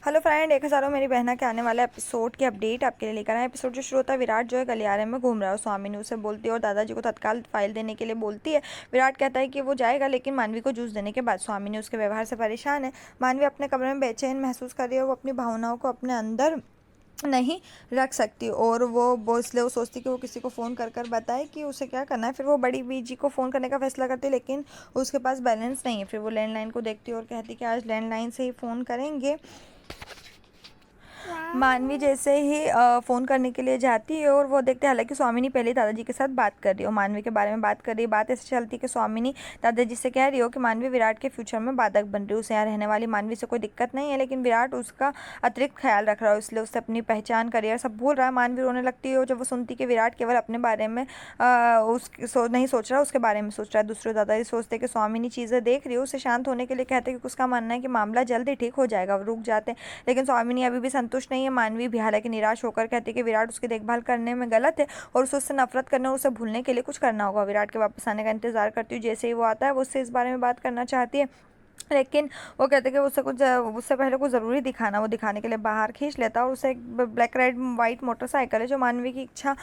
Hello friend, एक हज़ारों मेरी बहना के आने वाले एपिसोड की अपडेट आपके लिए लेकर आए। एपिसोड जो शुरू होता है, विराट जो है गलियारे में घूम रहा है। स्वामिनी उसे बोलती है और दादाजी को तत्काल फाइल देने के लिए बोलती है। विराट कहता है कि वो जाएगा, लेकिन मानवी को जूस देने के बाद स्वामिनी उसके व्यवहार से परेशान है। मानवी अपने कमरे में बेचैन महसूस कर रही है और वो अपनी भावनाओं को अपने अंदर नहीं रख सकती और वो इसलिए वो सोचती कि वो किसी को फ़ोन कर बताए कि उसे क्या करना है। फिर वो बड़ी बीजी को फ़ोन करने का फैसला करती है, लेकिन उसके पास बैलेंस नहीं है। फिर वो लैंडलाइन को देखती है और कहती है कि आज लैंडलाइन से ही फ़ोन करेंगे। मानवी जैसे ही फ़ोन करने के लिए जाती है और वो देखते हैं, हालांकि स्वामिनी पहले दादाजी के साथ बात कर रही हो, मानवी के बारे में बात कर रही है। बात ऐसे चलती है कि स्वामिनी दादाजी से कह रही हो कि मानवी विराट के फ्यूचर में बाधक बन रही है। उसे यहाँ रहने वाली मानवी से कोई दिक्कत नहीं है, लेकिन विराट उसका अतिरिक्त ख्याल रख रहा है, इसलिए उससे अपनी पहचान, करियर सब भूल रहा है। मानवी रोने लगती है जब वो सुनती कि विराट केवल अपने बारे में नहीं सोच रहा, उसके बारे में सोच रहा है। दूसरे दादाजी सोचते कि स्वामिनी चीज़ें देख रही है, उसे शांत होने के लिए कहते हैं कि उसका मानना है कि मामला जल्द ही ठीक हो जाएगा। वो रुक जाते हैं, लेकिन स्वामिनी अभी भी संतुष्ट नहीं है। मानवी भी हालांकि निराश होकर कहती है कि विराट उसकी देखभाल करने में गलत है और उसे उससे नफरत करने और उसे भूलने के लिए कुछ करना होगा। विराट के वापस आने का इंतजार करती हूँ। जैसे ही वो आता है, वो उससे इस बारे में बात करना चाहती है, लेकिन वो कहते हैं कि उससे पहले कुछ ज़रूरी दिखाना। वो दिखाने के लिए बाहर खींच लेता है और उसे एक ब्लैक रेड वाइट मोटरसाइकिल है, जो मानवी की इच्छा,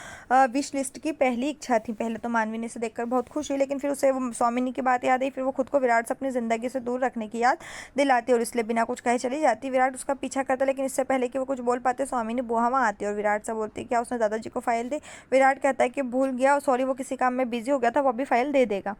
विश लिस्ट की पहली इच्छा थी। पहले तो मानवी ने इसे देखकर बहुत खुश हुई, लेकिन फिर उसे वो स्वामिनी की बात याद आई। फिर वो खुद को विराट से अपनी ज़िंदगी से दूर रखने की याद दिलाती है और इसलिए बिना कुछ कहे चली जाती। विराट उसका पीछा करता, लेकिन इससे पहले कि वो कुछ बोल पाते, स्वामिनी बुआ वहाँ आती है और विराट से बोलती है क्या उसने दादाजी को फाइल दी। विराट कहता है कि भूल गया और सॉरी, वो किसी काम में बिजी हो गया था, वो अभी फाइल दे देगा।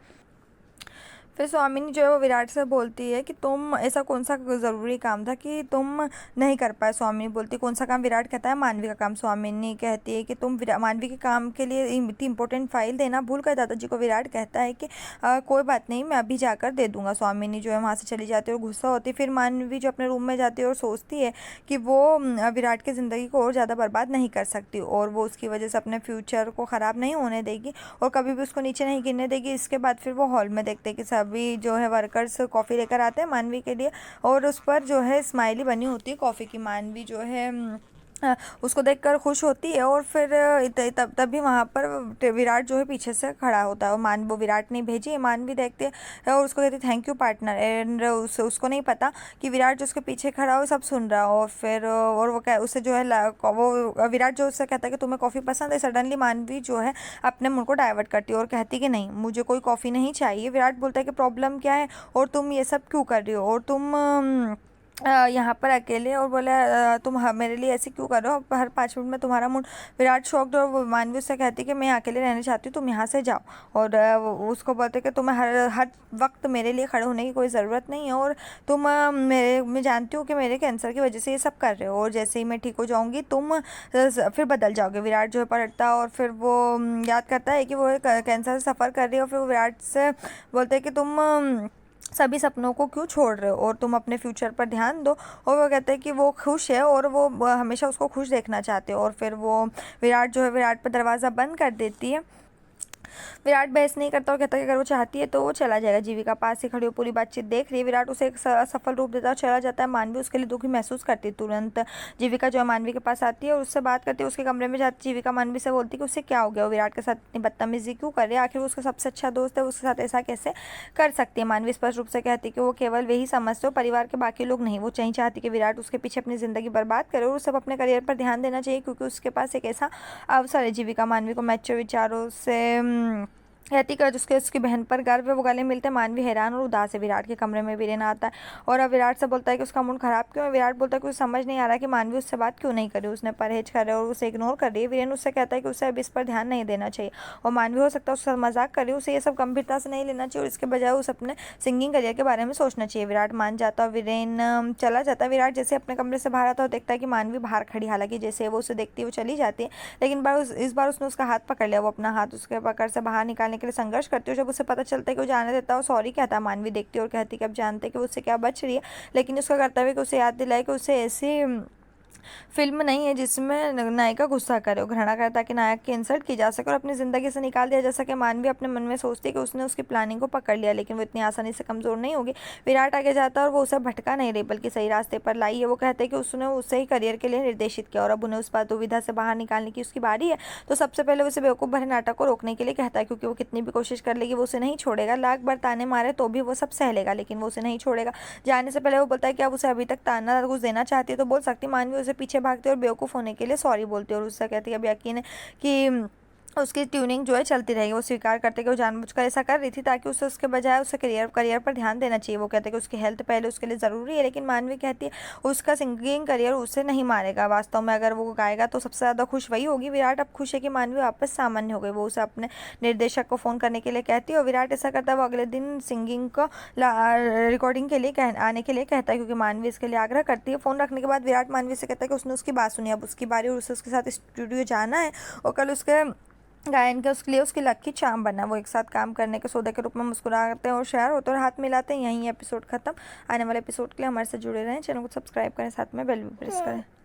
फिर स्वामिनी जो है वो विराट से बोलती है कि तुम, ऐसा कौन सा ज़रूरी काम था कि तुम नहीं कर पाए। स्वामिनी बोलती है कौन सा काम। विराट कहता है मानवी का काम। स्वामिनी कहती है कि तुम मानवी के काम के लिए इतनी इंपॉर्टेंट फाइल देना भूल गए दादाजी को। विराट कहता है कि कोई बात नहीं, मैं अभी जाकर दे दूंगा। स्वामिनी जो है वहाँ से चली जाती है और गुस्सा होती है। फिर मानवी जो अपने रूम में जाती है और सोचती है कि वो विराट की ज़िंदगी को और ज़्यादा बर्बाद नहीं कर सकती और वो उसकी वजह से अपने फ्यूचर को ख़राब नहीं होने देगी और कभी भी उसको नीचे नहीं गिरने देगी। इसके बाद फिर वो हॉल में देखते हैं कि सभी जो है वर्कर्स कॉफ़ी लेकर आते हैं मानवी के लिए और उस पर जो है स्माइली बनी होती है कॉफ़ी की। मानवी जो है उसको देखकर खुश होती है और फिर तभी वहाँ पर विराट जो है पीछे से खड़ा होता है और वो विराट ने भेजी है। मानवी देखते हैं और उसको कहती है थैंक यू पार्टनर, एंड उसको नहीं पता कि विराट जो उसके पीछे खड़ा हो सब सुन रहा हो। और फिर और वो उसे जो है वो विराट जो उससे कहता है कि तुम्हें कॉफ़ी पसंद है। सडनली मानवी जो है अपने मूड को डाइवर्ट करती है और कहती है कि नहीं, मुझे कोई कॉफ़ी नहीं चाहिए। विराट बोलता है कि प्रॉब्लम क्या है और तुम ये सब क्यों कर रही हो और तुम यहाँ पर अकेले, और बोला तुम मेरे लिए ऐसे क्यों कर रहे हो हर 5 मिनट में तुम्हारा मूड। विराट शॉक्ड और वो मानवी उससे कहती है कि मैं अकेले रहना चाहती हूँ, तुम यहाँ से जाओ। और वो उसको बोलते हैं कि तुम्हें हर हर वक्त मेरे लिए खड़े होने की कोई ज़रूरत नहीं है और तुम मैं जानती हूँ कि मेरे कैंसर की वजह से ये सब कर रहे हो और जैसे ही मैं ठीक हो जाऊँगी तुम फिर बदल जाओगे। विराट जो है पलटता है और फिर वो याद करता है कि वो कैंसर से सफ़र कर रही है और फिर वो विराट से बोलते हैं कि तुम सभी सपनों को क्यों छोड़ रहे हो और तुम अपने फ्यूचर पर ध्यान दो। और वो कहते हैं कि वो खुश है और वो हमेशा उसको खुश देखना चाहते हो और फिर वो विराट जो है विराट पर दरवाज़ा बंद कर देती है। विराट बहस नहीं करता और कहता है कि अगर वो चाहती है तो वो चला जाएगा। जीविका पास ही खड़ी हो पूरी बातचीत देख रही है। विराट उसे एक सफल रूप देता और चला जाता है। मानवी उसके लिए दुखी महसूस करती है। तुरंत जीविका जो है मानवी के पास आती है और उससे बात करती है। उसके कमरे में जाती जीविका मानवी से बोलती है कि उससे क्या हो गया, वो विराट के साथ इतनी बदतमीजी क्यों कर रही है, आखिर वो उसका सबसे अच्छा दोस्त है, उसके साथ ऐसा कैसे कर सकती है। मानवी स्पष्ट रूप से कहती है कि वो केवल वही समझते हो, परिवार के बाकी लोग नहीं। वो नहीं चाहती कि विराट उसके पीछे अपनी ज़िंदगी बर्बाद करे और उसे अपने करियर पर ध्यान देना चाहिए क्योंकि उसके पास एक ऐसा अवसर है। जीविका मानवी को मैच्योर विचारों से रहती कर जिसके उसकी बहन पर गर्व है। वो गले मिलते हैं। मानवी हैरान और उदास है। विराट के कमरे में वीरेन आता है और अब विराट से बोलता है कि उसका मूड खराब क्यों है। विराट बोलता है कि उसे समझ नहीं आ रहा कि मानवी उससे बात क्यों नहीं कर रही, उसने परहेज कर रही है और उसे इग्नोर कर रही है। वीरेन उससे कहता है कि उसे अब इस पर ध्यान नहीं देना चाहिए और मानवी हो सकता है उससे मजाक कर रही है, उसे ये सब गंभीरता से नहीं लेना चाहिए और इसके बजाय उसे अपने सिंगिंग करियर के बारे में सोचना चाहिए। विराट मान जाता है और वीरेन चला जाता है। विराट जैसे अपने कमरे से बाहर आता है और देखता है कि मानवी बाहर खड़ी, हालांकि जैसे वो उसे देखती है वो चली जाती है, लेकिन इस बार उसने उसका हाथ पकड़ लिया। वो अपना हाथ उसके पकड़ से बाहर निकालने के लिए संघर्ष करती है। जब उसे पता चलता है कि वो जाने देता है और सॉरी कहता है, मानवी देखती है और कहती है कि अब जानते कि वो उससे क्या बच रही है, लेकिन उसका कर्तव्य कि उसे याद दिलाए कि उसे ऐसी फिल्म नहीं है जिसमें नायिका गुस्सा करे और घृणा करे ताकि नायक की इंसल्ट की जा सके और अपनी ज़िंदगी से निकाल दिया जा सके। मानवी अपने मन में सोचती है कि उसने उसकी प्लानिंग को पकड़ लिया, लेकिन वो इतनी आसानी से कमज़ोर नहीं होगी। विराट आगे जाता है और वो उसे भटका नहीं रही बल्कि सही रास्ते पर लाई है। वो कहते हैं कि उसने उसे ही करियर के लिए निर्देशित किया और अब उन्हें उस बात दुविधा से बाहर निकालने की उसकी बारी है। तो सबसे पहले वो उसे बेवकूफ़ भरे नाटक को रोकने के लिए कहता है, क्योंकि वो कितनी भी कोशिश कर लेगी वो उसे नहीं छोड़ेगा। लाख बार ताने मारे तो भी वो सब सह लेगा, लेकिन वो उसे नहीं छोड़ेगा। जाने से पहले वो बोलता है कि अब उसे अभी तक ताना कुछ देना चाहती है तो बोल सकती। मानवी उसे पीछे भागती है और बेवकूफ़ होने के लिए सॉरी बोलती है और उससे कहती है अब यकीन है कि उसकी ट्यूनिंग जो है चलती रहेगी। वो स्वीकार करते कि वो जानबूझकर ऐसा कर रही थी ताकि उसे उसके बजाय उसके करियर पर ध्यान देना चाहिए। वो कहते हैं कि उसकी हेल्थ पहले उसके लिए ज़रूरी है, लेकिन मानवी कहती है उसका सिंगिंग करियर उसे नहीं मारेगा। वास्तव में अगर वो गाएगा तो सबसे ज़्यादा खुश वही होगी। विराट अब खुश है कि मानवी वापस सामान्य हो गई। वो उसे अपने निर्देशक को फ़ोन करने के लिए कहती है और विराट ऐसा करता है। वो अगले दिन सिंगिंग को रिकॉर्डिंग के लिए आने के लिए कहता है, क्योंकि मानवी इसके लिए आग्रह करती है। फ़ोन रखने के बाद विराट मानवी से कहता है कि उसने उसकी बात सुनी, अब उसकी बारी और उसे उसके साथ स्टूडियो जाना है और कल उसके गायन के उसके लिए उसकी लकी चार्म बना। वो एक साथ काम करने के सौदे के रूप में मुस्कुराते हैं और शेयर होते हैं और हाथ मिलाते हैं। यहीं एपिसोड खत्म। आने वाले एपिसोड के लिए हमारे साथ जुड़े रहें, चैनल को सब्सक्राइब करें, साथ में बेल भी प्रेस करें।